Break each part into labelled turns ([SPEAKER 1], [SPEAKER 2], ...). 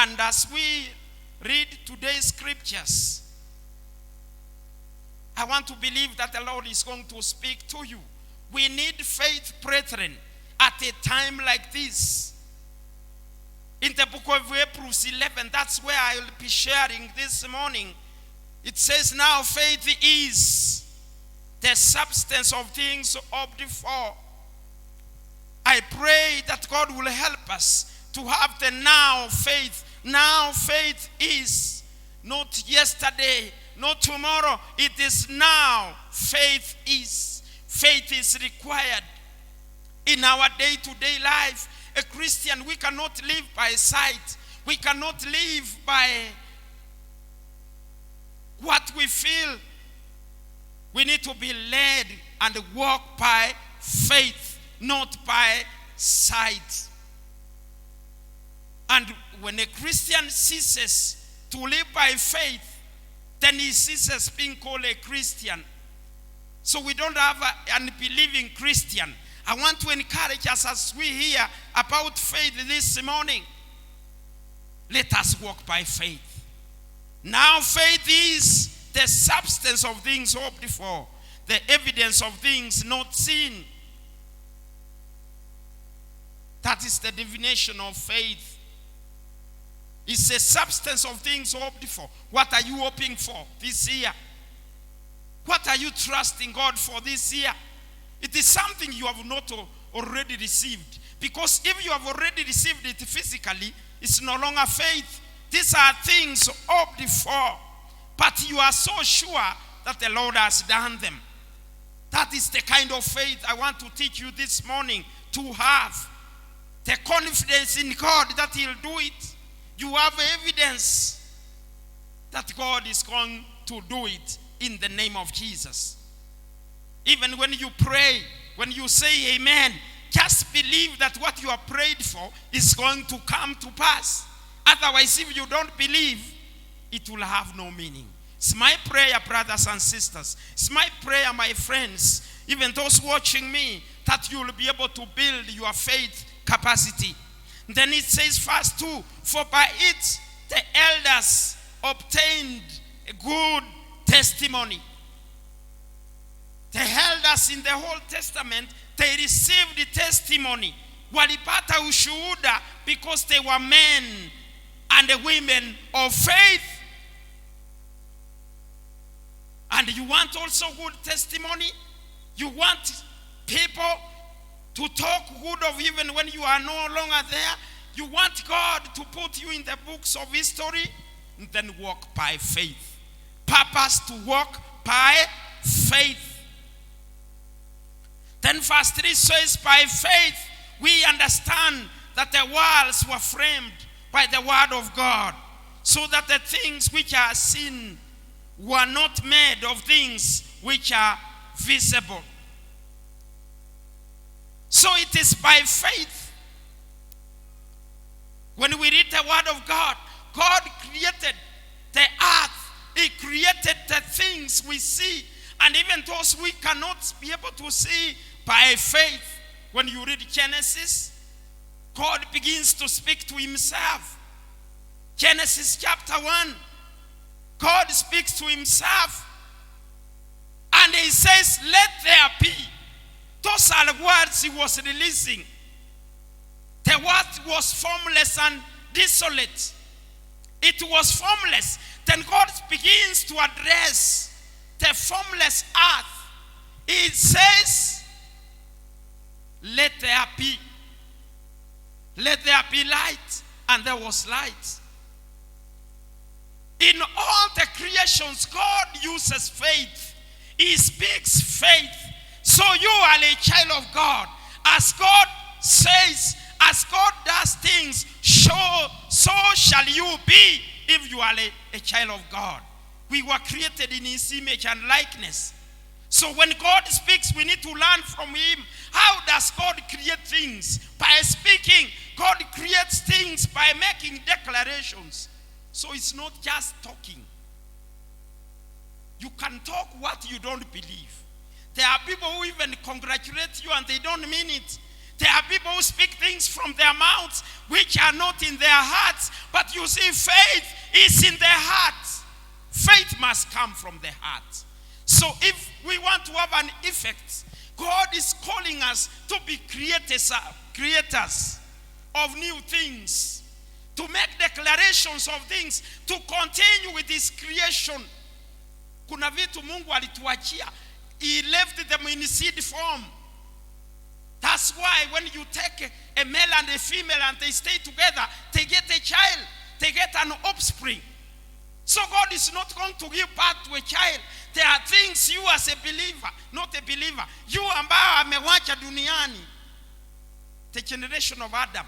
[SPEAKER 1] And as we read today's scriptures, I want to believe that the Lord is going to speak to you. We need faith, brethren, at a time like this. In the book of Hebrews 11, that's where I will be sharing this morning. It says, now faith is the substance of things hoped for. I pray that God will help us to have the now faith. Now faith is not yesterday, not tomorrow. It is now. Faith is. Faith is required in our day-to-day life. A Christian, we cannot live by sight. We cannot live by what we feel. We need to be led and walk by faith, not by sight. And when a Christian ceases to live by faith, then he ceases being called a Christian. So we don't have an unbelieving Christian. I want to encourage us as we hear about faith this morning. Let us walk by faith. Now faith is the substance of things hoped for, the evidence of things not seen. That is the definition of faith. It's a substance of things hoped for. What are you hoping for this year? What are you trusting God for this year? It is something you have not already received. Because if you have already received it physically, it's no longer faith. These are things hoped for. But you are so sure that the Lord has done them. That is the kind of faith I want to teach you this morning to have. The confidence in God that He'll do it. You have evidence that God is going to do it in the name of Jesus. Even when you pray, when you say amen, just believe that what you have prayed for is going to come to pass. Otherwise, if you don't believe, it will have no meaning. It's my prayer, brothers and sisters. It's my prayer, my friends, even those watching me, that you will be able to build your faith capacity. Then it says, verse 2, for by it the elders obtained a good testimony. The elders in the Old Testament, they received the testimony. Walipata ushuhuda because they were men and the women of faith. And you want also good testimony? You want people to talk good of you even when you are no longer there? You want God to put you in the books of history? Then walk by faith. Purpose to walk by faith. Then verse 3 says, by faith we understand that the worlds were framed by the word of God, so that the things which are seen were not made of things which are visible. So it is by faith. When we read the word of God, God created the earth. He created the things we see. And even those we cannot be able to see by faith. When you read Genesis, God begins to speak to himself. Genesis chapter 1, God speaks to himself. And he says, let there be. Those are the words he was releasing. The word was formless and desolate. It was formless. Then God begins to address the formless earth. It says, let there be. Let there be light. And there was light. In all the creations, God uses faith. He speaks faith. So you are a child of God. As God says, as God does things, so shall you be if you are a child of God. We were created in his image and likeness. So when God speaks, we need to learn from him. How does God create things? By speaking. God creates things by making declarations. So it's not just talking. You can talk what you don't believe. There are people who even congratulate you and they don't mean it. There are people who speak things from their mouths which are not in their hearts, But you see, faith is in the heart. Faith must come from the heart. So if we want to have an effect, God is calling us to be creators of new things, to make declarations of things, to continue with his creation. Kuna vitu Mungu alituachia. He left them in seed form. That's why when you take a male and a female and they stay together, they get a child, they get an offspring. So God is not going to give birth to a child. There are things you as a believer, not a believer, you ambao amewacha duniani, the generation of Adam,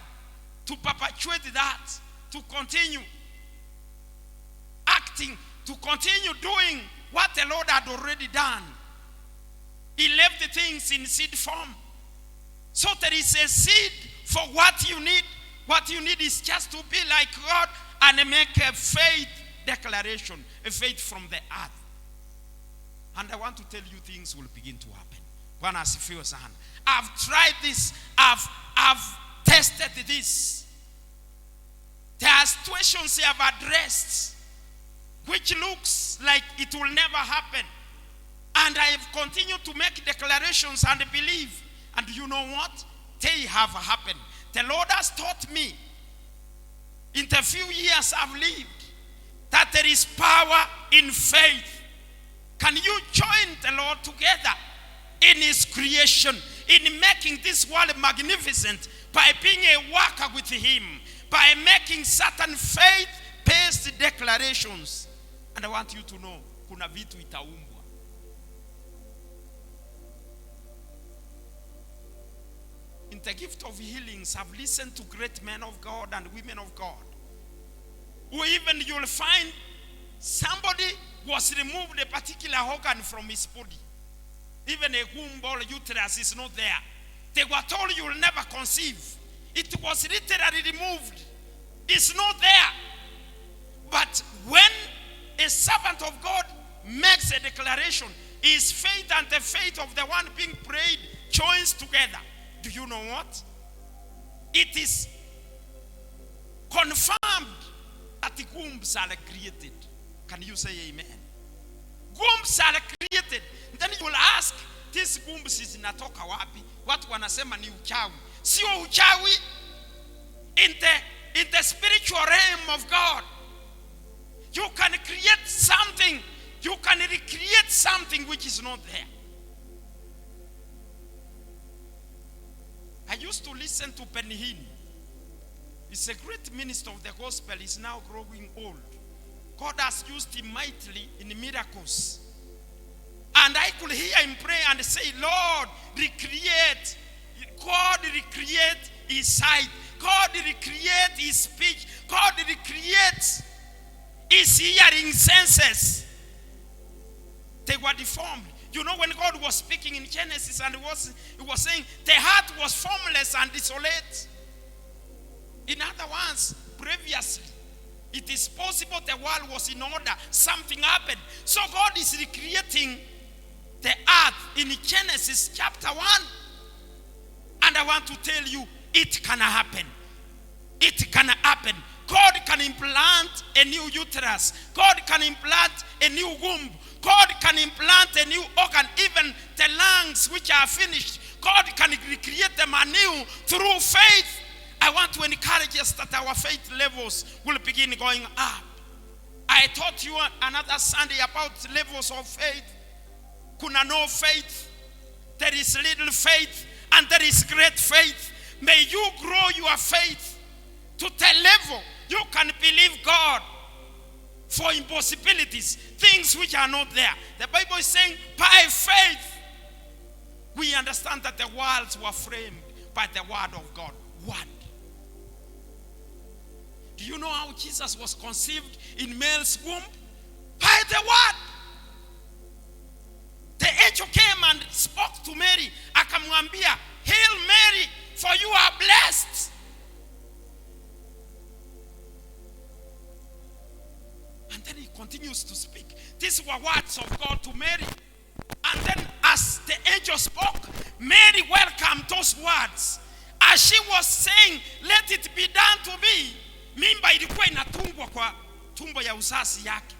[SPEAKER 1] to perpetuate that, to continue acting, to continue doing what the Lord had already done. He left the things in seed form. So there is a seed for what you need. What you need is just to be like God and make a faith declaration, a faith from the earth. And I want to tell you things will begin to happen. Bwana asifiwe sana. I've tried this. I've tested this. There are situations I have addressed which looks like it will never happen. And I have continued to make declarations and believe. And you know what? They have happened. The Lord has taught me in the few years I've lived that there is power in faith. Can you join the Lord together in his creation, in making this world magnificent by being a worker with him, by making certain faith-based declarations? And I want you to know, kuna vitu itaumbwa. In the gift of healings, I've listened to great men of God and women of God, who even you'll find somebody was removed a particular organ from his body. Even a womb or uterus is not there. They were told you will never conceive. It was literally removed. It's not there. But when a servant of God makes a declaration, his faith and the faith of the one being prayed joins together. Do you know what? It is confirmed that the wombs are created. Can you say amen? Wombs are created. Then you will ask, these wombs is inatoka wapi? Watu wanasema ni uchawi. Sio uchawi. In the spiritual realm of God, you can create something. You can recreate something which is not there. I used to listen to Benny Hinn. He's a great minister of the gospel. He's now growing old. God has used him mightily in miracles. And I could hear him pray and say, Lord, recreate. God, recreate his sight. God, recreate his speech. God, recreate his hearing senses. They were deformed. You know, when God was speaking in Genesis and he was saying the heart was formless and desolate. In other words, previously, it is possible the world was in order. Something happened. So God is recreating the earth in Genesis chapter 1. And I want to tell you, it can happen. It can happen. God can implant a new uterus. God can implant a new womb. God can implant a new organ, even the lungs which are finished. God can recreate them anew through faith. I want to encourage us that our faith levels will begin going up. I taught you another Sunday about levels of faith. Kuna no faith, there is little faith, and there is great faith. May you grow your faith to the level you can believe God for impossibilities, things which are not there. The Bible is saying, by faith, we understand that the worlds were framed by the word of God. Word. Do you know how Jesus was conceived in Mary's womb? By the word. The angel came and spoke to Mary. Akamwambia, Hail Mary, for you are blessed. And then he continues to speak. These were words of God to Mary. And then as the angel spoke, Mary welcomed those words. As she was saying, let it be done to me. Mimba ilikuwa kwa tumbo ya uzazi yake.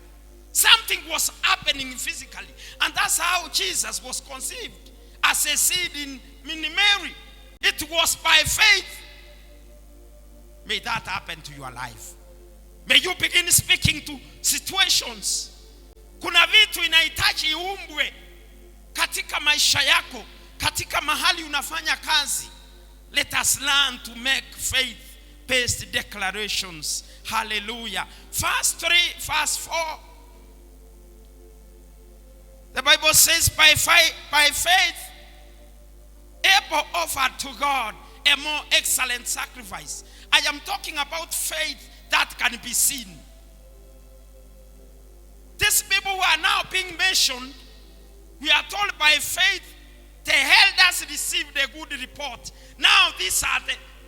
[SPEAKER 1] Something was happening physically, and that's how Jesus was conceived, as a seed in Mary. It was by faith. May that happen to your life. May you begin speaking to situations. Kuna vitu inahitaji iumbwe katika maisha yako, katika mahali unafanya kazi. Let us learn to make faith-based declarations. Hallelujah. Verse 3, verse 4. The Bible says, by faith, Abel offered to God a more excellent sacrifice. I am talking about faith that can be seen. These people who are now being mentioned, we are told by faith, the elders received a good report. Now these are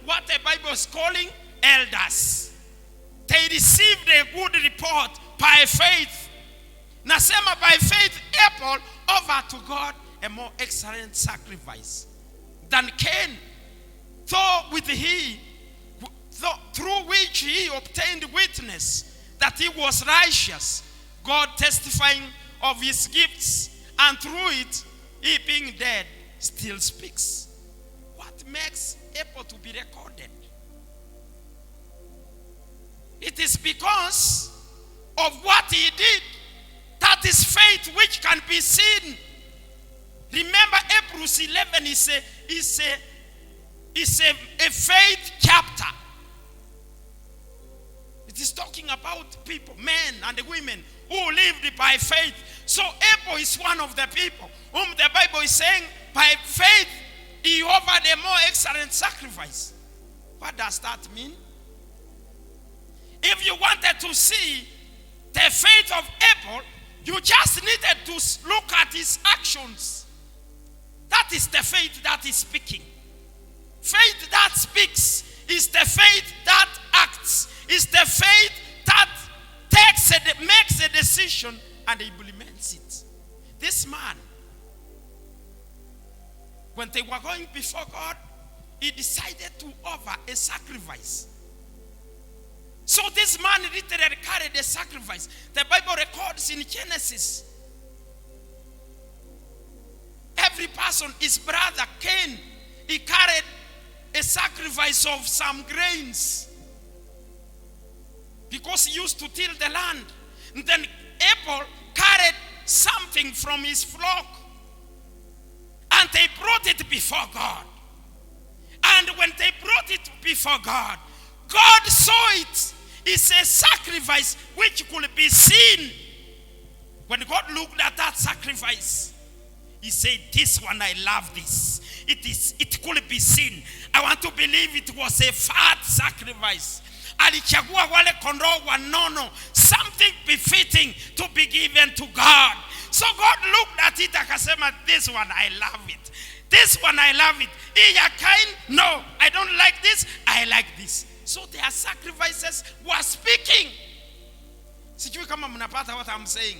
[SPEAKER 1] what the Bible is calling elders. They received a good report by faith. Nasema by faith, Abel offered to God a more excellent sacrifice than Cain, through which he obtained witness that he was righteous, God testifying of his gifts, and through it, he being dead, still speaks. What makes Abel to be recorded? It is because of what he did. That is faith which can be seen. Remember, Hebrews 11 is a faith chapter. It is talking about people, men and women, who lived by faith. So Abel is one of the people whom the Bible is saying, by faith, he offered a more excellent sacrifice. What does that mean? If you wanted to see the faith of Abel, you just needed to look at his actions. That is the faith that is speaking. Faith that speaks is the faith that acts. Is the faith that makes a decision and implements it. This man, when they were going before God, he decided to offer a sacrifice. So this man literally carried a sacrifice. The Bible records in Genesis, every person, his brother Cain, he carried a sacrifice of some grains because he used to till the land. And then Abel carried something from his flock, and they brought it before God. And when they brought it before God, God saw it. It's a sacrifice which could be seen. When God looked at that sacrifice, he said, this one, I love this. It could be seen. I want to believe it was a fat sacrifice. Alichagua wale kondoo wanono, something befitting to be given to God. So God looked at it akasema, this one, I love it. This one, I love it. Iya kind? No, I don't like this. I like this. So their sacrifices were speaking. Sijui kama mnapata what I'm saying.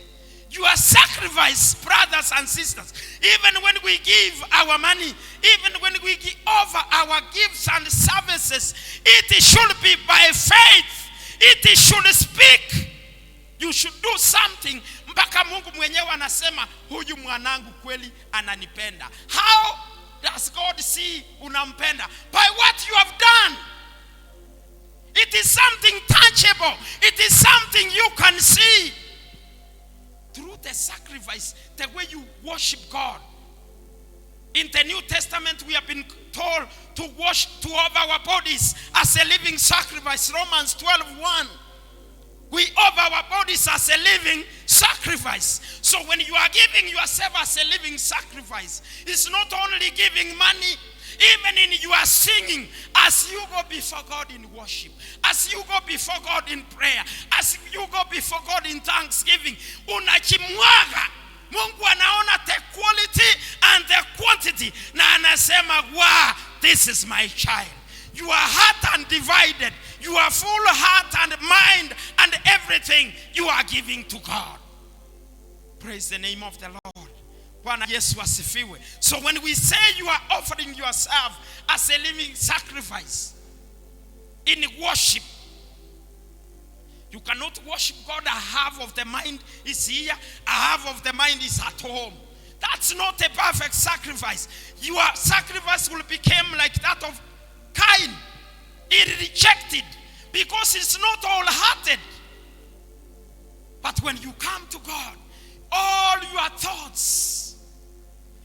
[SPEAKER 1] Your sacrifice, brothers and sisters, even when we give our money, even when we offer our gifts and services, it should be by faith. It should speak. You should do something. Mpaka Mungu mwenyewe anasema, huyu mwanangu kweli ananipenda. How does God see unampenda? By what you have done. It is something tangible. It is something you can see. Through the sacrifice, the way you worship God. In the New Testament, we have been told to offer our bodies as a living sacrifice. Romans 12:1. We offer our bodies as a living sacrifice. So when you are giving yourself as a living sacrifice, it's not only giving money. Even in your singing, as you go before God in worship, as you go before God in prayer, as you go before God in thanksgiving, unachimwaga. Mungu anaona the quality and the quantity. Na anasema, wow, this is my child. You are heart undivided. You are full heart and mind and everything you are giving to God. Praise the name of the Lord. Bwana Yesu asifiwe. So when we say you are offering yourself as a living sacrifice in worship, You cannot worship God. A half of the mind is here, a half of the mind is at home. That's not a perfect sacrifice. Your sacrifice will become like that of Cain. He rejected because it's not wholehearted. But when you come to God, all your thoughts,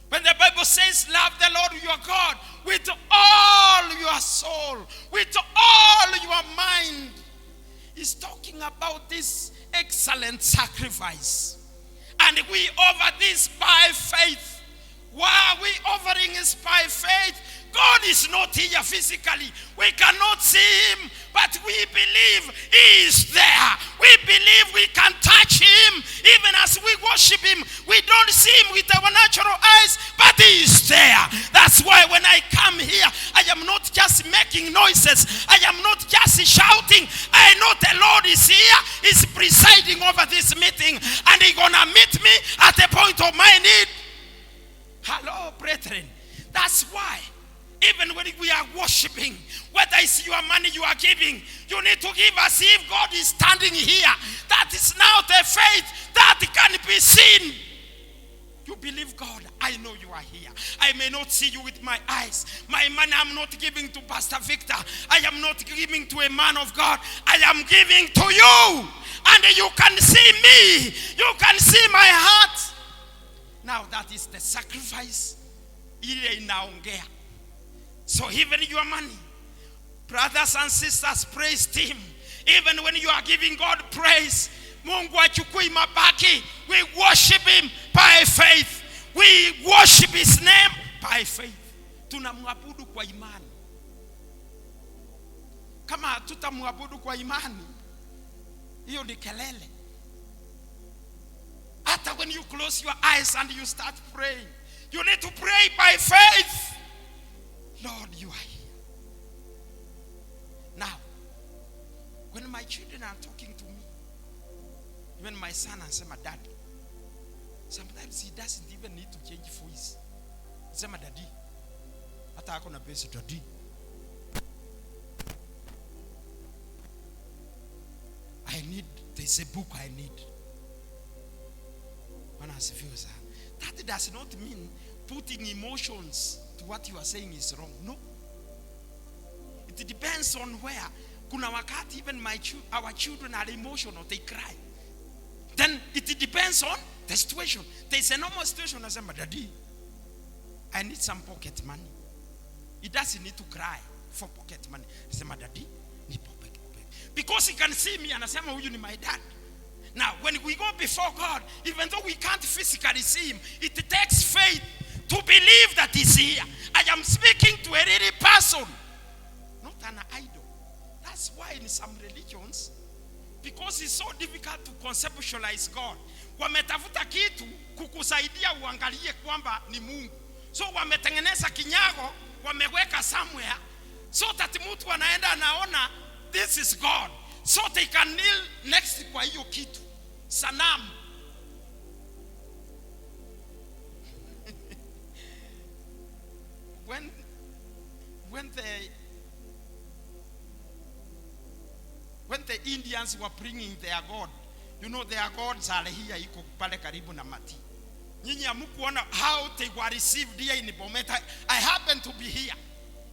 [SPEAKER 1] when the Bible says love the Lord your God with all your soul, with all your mind, is talking about this excellent sacrifice. And we offer this by faith. Why are we offering this by faith? God is not here physically. We cannot see him, but we believe he is there. We believe we can touch him. Even as we worship him, we don't see him with our natural eyes, but he is there. That's why when I come here, I am not just making noises. I am not just shouting. I know the Lord is here. He's presiding over this meeting, and he's going to meet me at the point of my need. Hello, brethren. That's why even when we are worshiping, whether it's your money you are giving, you need to give as if God is standing here. That is now the faith that can be seen. You believe God, I know you are here. I may not see you with my eyes. My money I'm not giving to Pastor Victor. I am not giving to a man of God. I am giving to you. And you can see me. You can see my heart. Now that is the sacrifice. Ile inaongea. So even your money, brothers and sisters, praise him. Even when you are giving God praise, Mungu achukui mabaki. We worship him by faith. We worship his name by faith. Tunamwabudu kwa imani. Kama tutamwabudu kwa imani, hiyo ni kelele. After when you close your eyes and you start praying, you need to pray by faith. Lord, you are here. Now, when my children are talking to me, even my son and say, my daddy, sometimes he doesn't even need to change voice. He say, my daddy, hata ako na base daddy. I need, there's a book I need. That does not mean putting emotions to what you are saying is wrong. No. It depends on where. Kuna wakati even our children are emotional, they cry. Then it depends on the situation. There is a normal situation. I say, Daddy, I need some pocket money. He doesn't need to cry for pocket money. I say, Daddy, need pocket. Because he can see me and I say, you need my dad. Now, when we go before God, even though we can't physically see him, it takes faith to believe that he's here. I am speaking to a real person, not an idol. That's why in some religions, because it's so difficult to conceptualize God, wametafuta kitu kukusaidia uangalie kwamba ni Mungu. So wametengeneza kinyago, wameweka somewhere, so that mtu anaenda anaona this is God. So they can kneel next kwa hiyo kitu. Sanamu. When the Indians were bringing their God, you know their gods are here, iko pale karibu na mati. Nyinyi hamukuona how they were received here in Bomet. I happen to be here.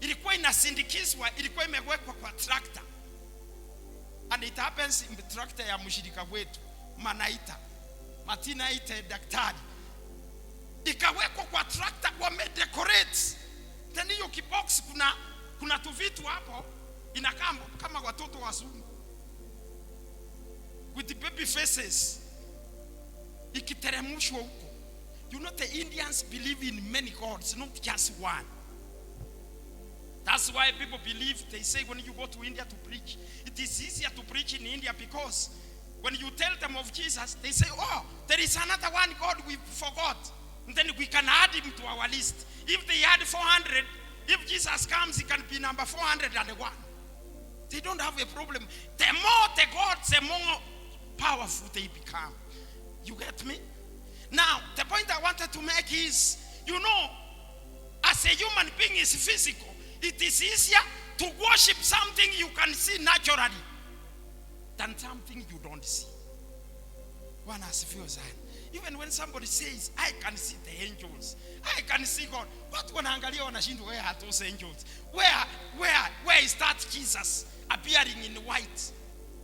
[SPEAKER 1] Ilikuwa inasindikizwa, ilikuwa imewekwa kwa tractor. And it happens in the tractor ya mshirika wetu, Manaita. Martina ite daktari. Ikawekwa kwa tractor, wamedecorate. Then hiyo kibox kuna tu vitu hapo inakaa kama watoto wazungu. With the baby faces. Ikiteremushwa huko. You know the Indians believe in many gods, not just one. That's why people believe, they say when you go to India to preach, it is easier to preach in India because when you tell them of Jesus, they say, oh, there is another one God we forgot. And then we can add him to our list. If they add 400, if Jesus comes, he can be number 401. They don't have a problem. The more the gods, the more powerful they become. You get me? Now, the point I wanted to make is, you know, as a human being is physical, it is easier to worship something you can see naturally than something you don't see. One asifiwe sana. Even when somebody says, I can see the angels, I can see God. Watu wanaangalia wanashindwa, where are those angels? Where is that Jesus appearing in white?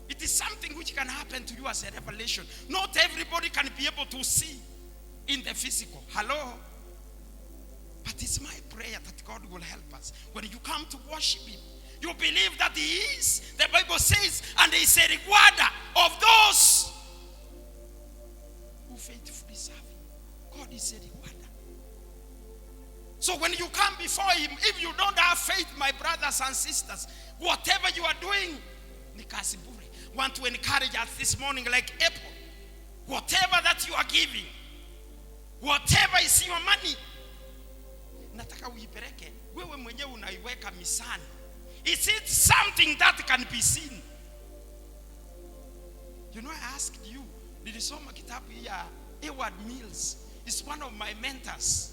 [SPEAKER 1] It is something which can happen to you as a revelation. Not everybody can be able to see in the physical. Hello? But it's my prayer that God will help us. When you come to worship Him, you believe that He is. The Bible says, and He is a rewarder of those who faithfully serve Him. God is a rewarder. So when you come before Him, if you don't have faith, my brothers and sisters, whatever you are doing, ni kazi bure. Want to encourage us this morning like April. Whatever that you are giving, whatever is your money, nataka uipeleke. Wewe mwenyewe unaiweka misani. Is it something that can be seen? You know, I asked you, nilisoma kitabu ya Edward Mills. He's one of my mentors.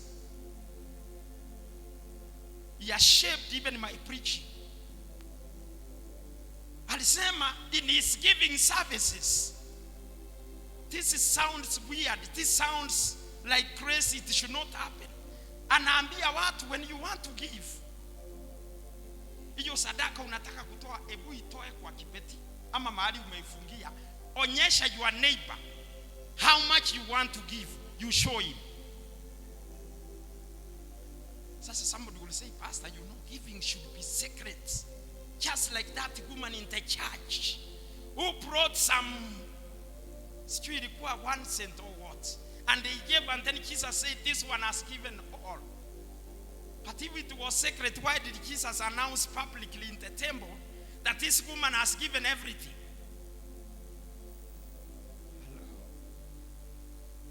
[SPEAKER 1] He has shaped even my preaching. Alisema in his giving services, this sounds weird, this sounds like crazy, it should not happen. Anaambia watu, when you want to give, hiyo sadaka unataka kutoa, ebu itoe kwa kibeti ama mahali umeifungia. Onyesha your neighbor how much you want to give. You show him. Sasa somebody will say, Pastor, you know, giving should be secret. Just like that woman in the church who brought some, ilikuwa 1 cent or what, and they gave, and then Jesus said, this one has given all. But if it was secret, why did Jesus announce publicly in the temple that this woman has given everything? Hello?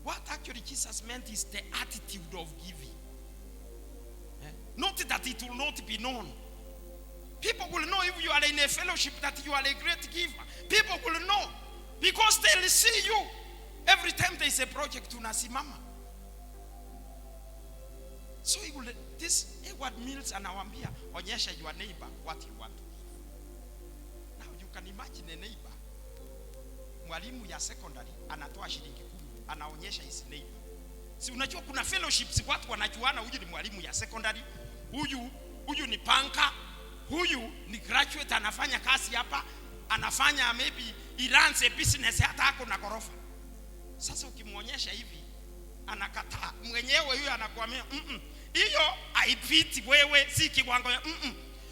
[SPEAKER 1] What actually Jesus meant is the attitude of giving. Not that it will not be known. People will know if you are in a fellowship that you are a great giver. People will know because they will see you every time there is a project unasimama. So he will, this Edward Mills anawaambia, onyesha your neighbor what you want. Now you can imagine a neighbor, mwalimu ya secondary anatoa shilingi 10, anaonyesha his neighbor. Si unajua kuna fellowships watu wanajuana, huyu ni mwalimu ya secondary, huyu ni panka, huyu ni graduate anafanya kazi hapa, anafanya maybe he runs a business hata ako na gorofa. Sasa ukimuonyesha hivi anakataa, mwenyewe huyo anakuambia hiyo haipiti, wewe si kiwango.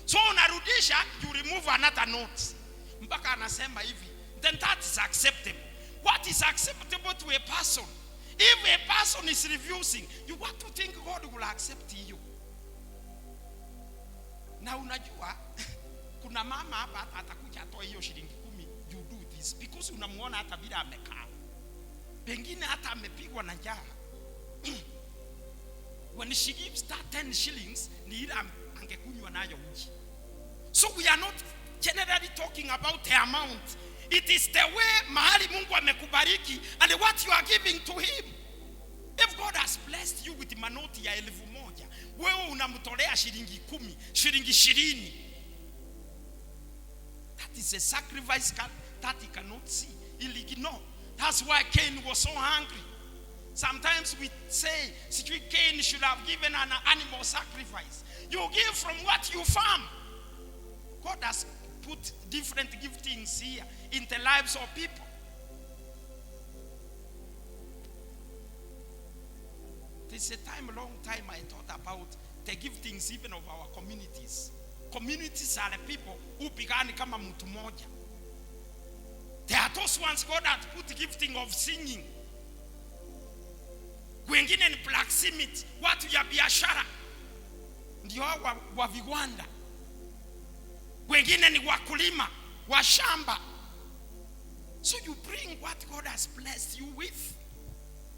[SPEAKER 1] So unarudisha, you remove another note mpaka anasema hivi, then that is acceptable. What is acceptable to a person? If a person is refusing, you want to think God will accept you. Na unajua kuna mama hapa atakuja atoa hiyo shilingi 10, you do this because unamuona hata bila amekaa, pengine hata amepigwa na njaa. When she gives that 10 shillings, ni ile angekunywa nayo uji. So we are not generally talking about the amount. It is the way mahali Mungu amekubariki and what you are giving to him. If God has blessed you with manoti ya 1000, wewe unamtolea shilingi 10, shilingi 20. That is a sacrifice that he cannot see. He'll ignore. That's why Cain was so hungry. Sometimes we say, Cain should have given an animal sacrifice. You give from what you farm. God has put different giftings here in the lives of people. There's a long time I thought about the giftings even of our communities. Communities are the people who began kama mtu moja. There are those ones God had put the gifting of singing. Wengine ni blacksmith, watu ya biashara, ndio wa viwanda. Wengine ni wakulima, wa shamba. So you bring what God has blessed you with.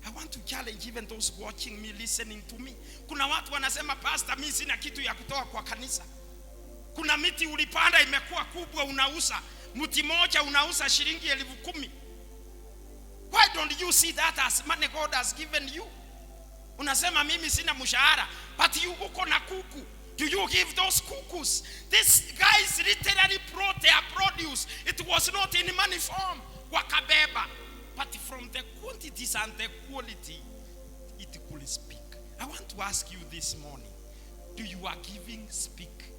[SPEAKER 1] I want to challenge even those watching me, listening to me. Kuna watu wanasema, Pastor, mimi sina kitu ya kutoa kwa kanisa. Kuna miti ulipanda imekuwa kubwa unauza. Mti moja unauza shilingi 10,000. Why don't you see that as money God has given you? Unasema mimi sina mshahara, but you uko na kuku. Do you give those cuckoos? These guys literally brought their produce. It was not in money form. Wakabeba. But from the quantities and the quality, it could speak. I want to ask you this morning. Do you are giving speak?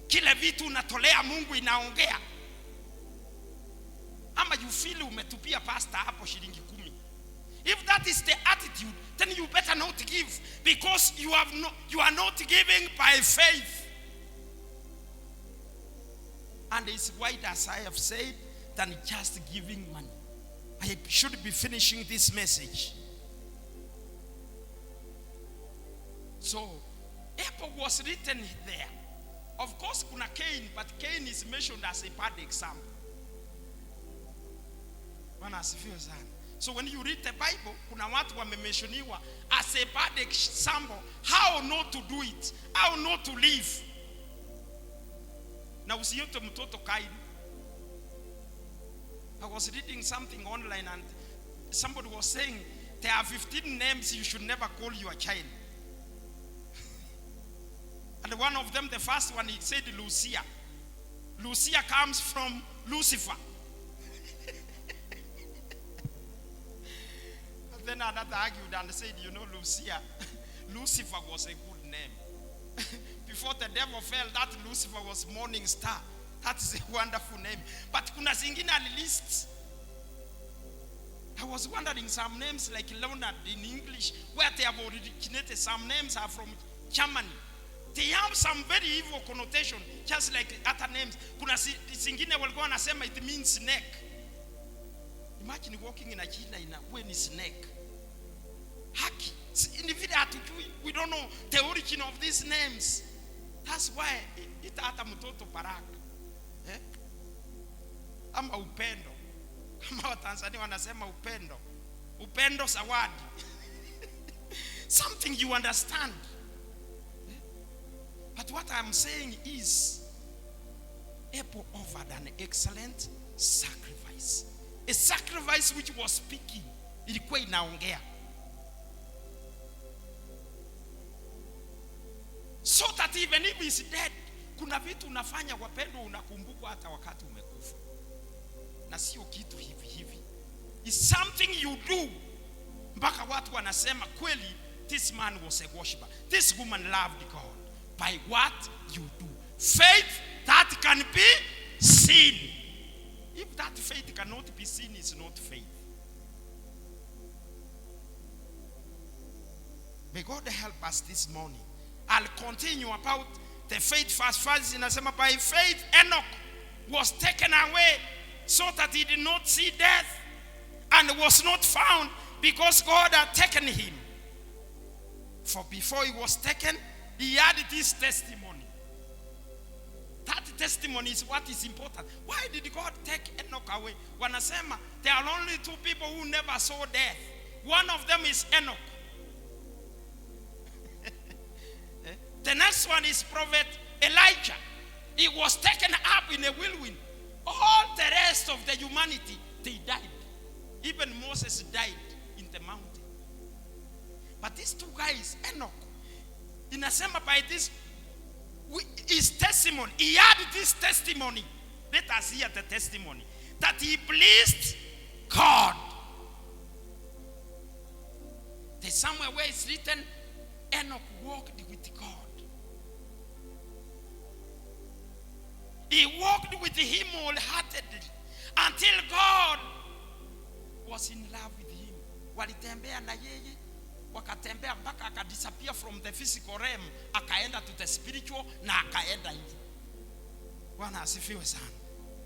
[SPEAKER 1] Kile vitu unatolea Mungu inaongea. Ama you feel umetupia pastor hapo shilingi 10. If that is the attitude, then you better not give, because you are not giving by faith. And it's wide, as I have said, than just giving money. I should be finishing this message. So, Abel was written there. Of course, kuna Cain, but Cain is mentioned as a bad example. So when you read the Bible, kuna watu wamementioniwa as a bad example, how not to do it, how not to live. Na usiyote mtoto Cain. I was reading something online and somebody was saying there are 15 names you should never call your child. And one of them, the first one, he said Lucia. Lucia comes from Lucifer. Then another argued and said, you know, Lucifer was a good name. Before the devil fell, that Lucifer was morning star. That is a wonderful name. But kuna zingine lists. I was wondering, some names like Leonard in English, where they have originated. Some names are from Germany. They have some very evil connotation, just like other names. Kuna zingine walikuwa wanasema it means snake. Imagine walking in a China when it's snake. Haki. We don't know the origin of these names. That's why itaata mtoto Baraka. Ama upendo. Kama Watanzania wanasema upendo. Upendo zawadi. Something you understand. But what I'm saying is, Abel offered an excellent sacrifice. A sacrifice which was speaking. Ilikuwa inaongea. So that even if he's dead, kuna vitu unafanya wapendo unakumbuka hata wakati umekufa. Na sio kitu hivi. It's something you do. Mpaka watu wanasema kweli, this man was a worshiper. This woman loved God. By what you do. Faith that can be seen. If that faith cannot be seen, it's not faith. May God help us this morning. I'll continue about the faith. First inasema, by faith Enoch was taken away so that he did not see death, and was not found because God had taken him. For before he was taken, he had this testimony. That testimony is what is important. Why did God take Enoch away? Wanasema there are only two people who never saw death. One of them is Enoch. The next one is Prophet Elijah. He was taken up in a whirlwind. All the rest of the humanity, they died. Even Moses died in the mountain. But these two guys, Enoch, inasema by this, his testimony, he had this testimony. Let us hear the testimony. That he pleased God. There's somewhere where it's written, Enoch walked with God. He walked with him wholeheartedly until God was in love with him. Walitembea na yeye, wakatembea mpaka akadisappear from the physical realm, akaenda to the spiritual, na akaenda hivi. Bwana asifiwe sana.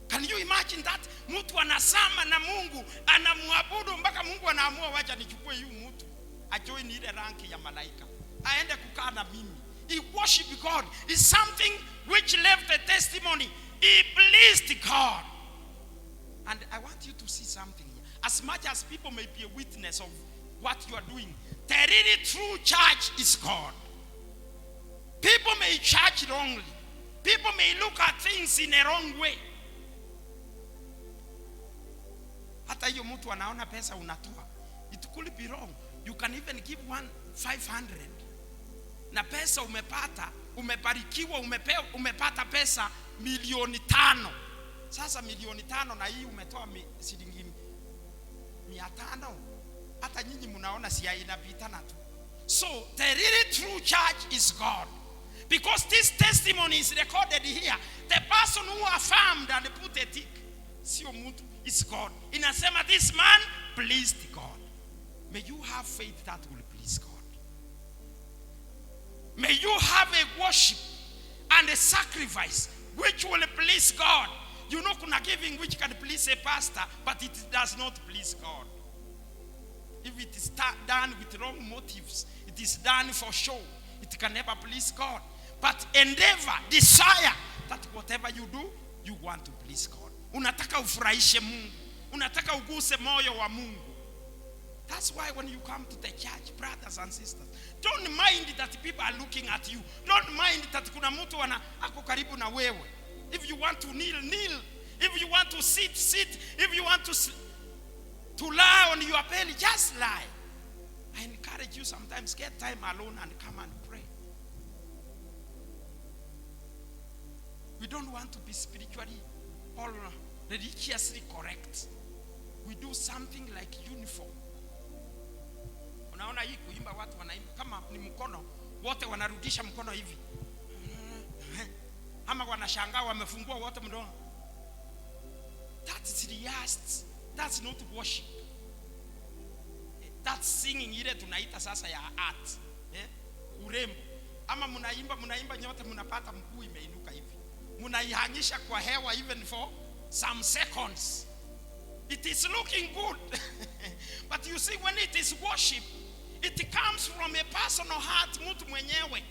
[SPEAKER 1] Can you imagine that? Mtu anasama na Mungu, anamuabudu mpaka Mungu anaamua wacha nichukue huyu mtu ajoin ile ranki ya malaika, aende kukaa na mimi. He worshiped God. It's something which left a testimony. He pleased God. And I want you to see something here. As much as people may be a witness of what you are doing, the really true church is God. People may judge wrongly. People may look at things in a wrong way. Hata hiyo mtu anaona pesa unatoa, it could be wrong. You can even give 500. Na pesa umepata umebarikiwa, umepata pesa milioni 5. Sasa milioni 5 na hii umetoa shilingi 500. Hata nyinyi mnaona si inapitana tu. So the really true church is God. Because this testimony is recorded here. The person who affirmed and put a tick, sio mtu, is God. Inasema this man pleased God. May you have faith that will please God. May you have a worship and a sacrifice which will please God. You know, kuna giving which can please a pastor, but it does not please God. If it is done with wrong motives, it is done for show, it can never please God. But endeavor, desire that whatever you do, you want to please God. Unataka ufurahishe Mungu. Unataka uguse moyo wa Mungu. That's why when you come to the church, brothers and sisters, don't mind that people are looking at you. Don't mind that kuna mtu ako karibu na wewe. If you want to kneel, kneel. If you want to sit, sit. If you want to lie on your belly, just lie. I encourage you sometimes, get time alone and come and pray. We don't want to be spiritually or religiously correct. We do something like uniform. Unaona hii kuimba watu wanaimba kama ni mkono wote wanarudisha mkono hivi. Ama wanashangaa wamefungua wote mdomo. That is rehearsed. That's not worship. That's singing ile tunaita sasa ya art. Urembo. Ama mnaimba nyote mnapata mguu imeinuka hivi. Mnaihangisha kwa hewa even for some seconds. It is looking good. But you see, when it is worship, it comes from a personal heart, mtu mwenyewe.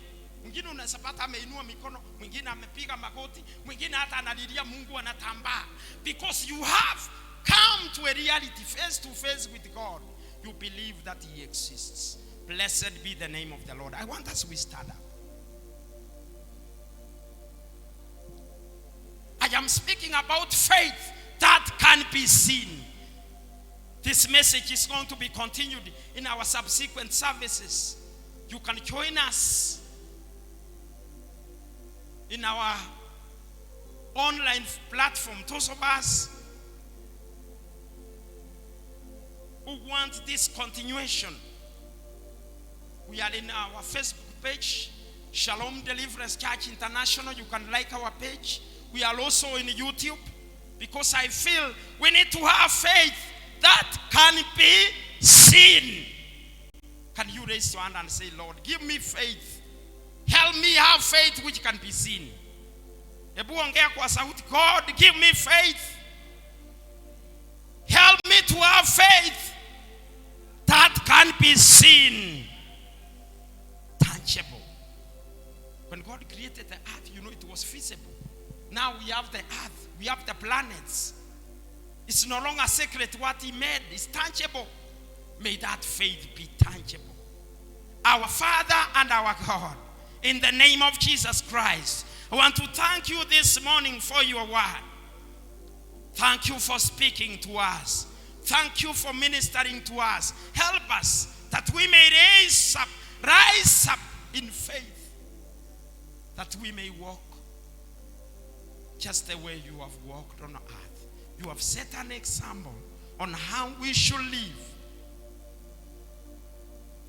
[SPEAKER 1] Mwingine unasapata ameinua mikono, mwingine amepiga magoti, mwingine hata analilia Mungu anatambaa. Because you have come to a reality face to face with God. You believe that he exists. Blessed be the name of the Lord. I want us to stand up. I am speaking about faith that can be seen. This message is going to be continued in our subsequent services. You can join us in our online platform. Those of us who want this continuation, we are in our Facebook page, Shalom Deliverance Church International. You can like our page. We are also in YouTube, because I feel we need to have faith that can be seen. Can you raise your hand and say, Lord, give me faith. Help me have faith which can be seen. Ebu ongea kwa sauti. God, give me faith. Help me to have faith that can be seen. Tangible. When God created the earth, you know, it was visible. Now we have the earth, we have the planets. It's no longer secret what he made. It's tangible. May that faith be tangible. Our Father and our God, in the name of Jesus Christ, I want to thank you this morning for your word. Thank you for speaking to us. Thank you for ministering to us. Help us that we may rise up in faith, that we may walk just the way you have walked on earth. You have set an example on how we should live.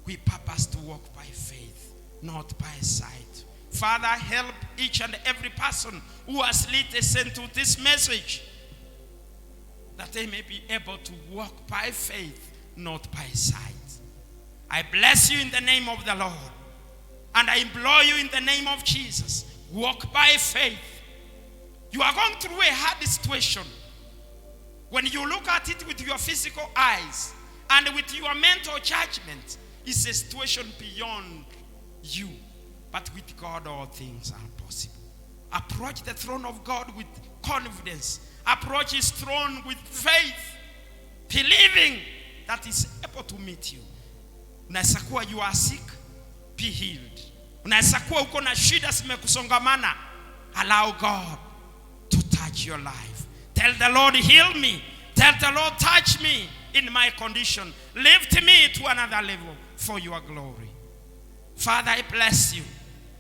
[SPEAKER 1] We purpose to walk by faith, not by sight. Father, help each and every person who has listened to this message, that they may be able to walk by faith, not by sight. I bless you in the name of the Lord, and I implore you in the name of Jesus, walk by faith. You are going through a hard situation. When you look at it with your physical eyes and with your mental judgment, it's a situation beyond you. But with God, all things are possible. Approach the throne of God with confidence. Approach his throne with faith, believing that he's able to meet you. Unaweza kuwa you are sick, be healed. Unaweza kuwa uko na shida zimekusongamana, allow God to touch your life. Tell the Lord, heal me. Tell the Lord, touch me in my condition. Lift me to another level for your glory. Father, I bless you.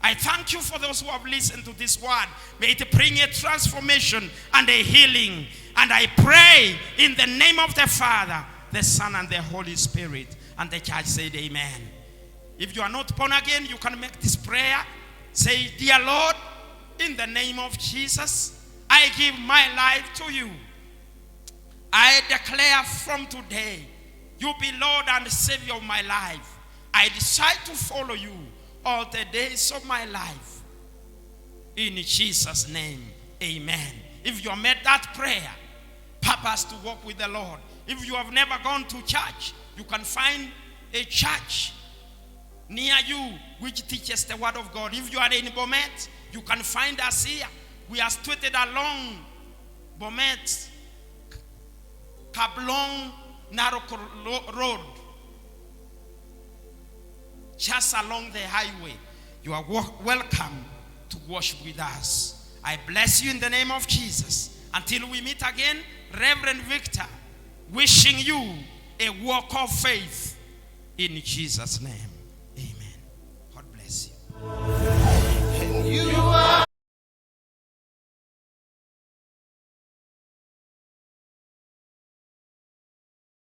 [SPEAKER 1] I thank you for those who have listened to this word. May it bring a transformation and a healing. And I pray in the name of the Father, the Son, and the Holy Spirit. And the church said amen. If you are not born again, you can make this prayer. Say, dear Lord, in the name of Jesus, I give my life to you. I declare from today, you be Lord and Savior of my life. I decide to follow you all the days of my life. In Jesus' name, amen. If you have made that prayer, purpose to walk with the Lord. If you have never gone to church, you can find a church near you which teaches the word of God. If you are in Bomet, you can find us here. We are situated along Bomet, Kablong, Narok Road. Just along the highway. You are welcome to worship with us. I bless you in the name of Jesus. Until we meet again, Reverend Victor, wishing you a walk of faith in Jesus' name. Amen. God bless you.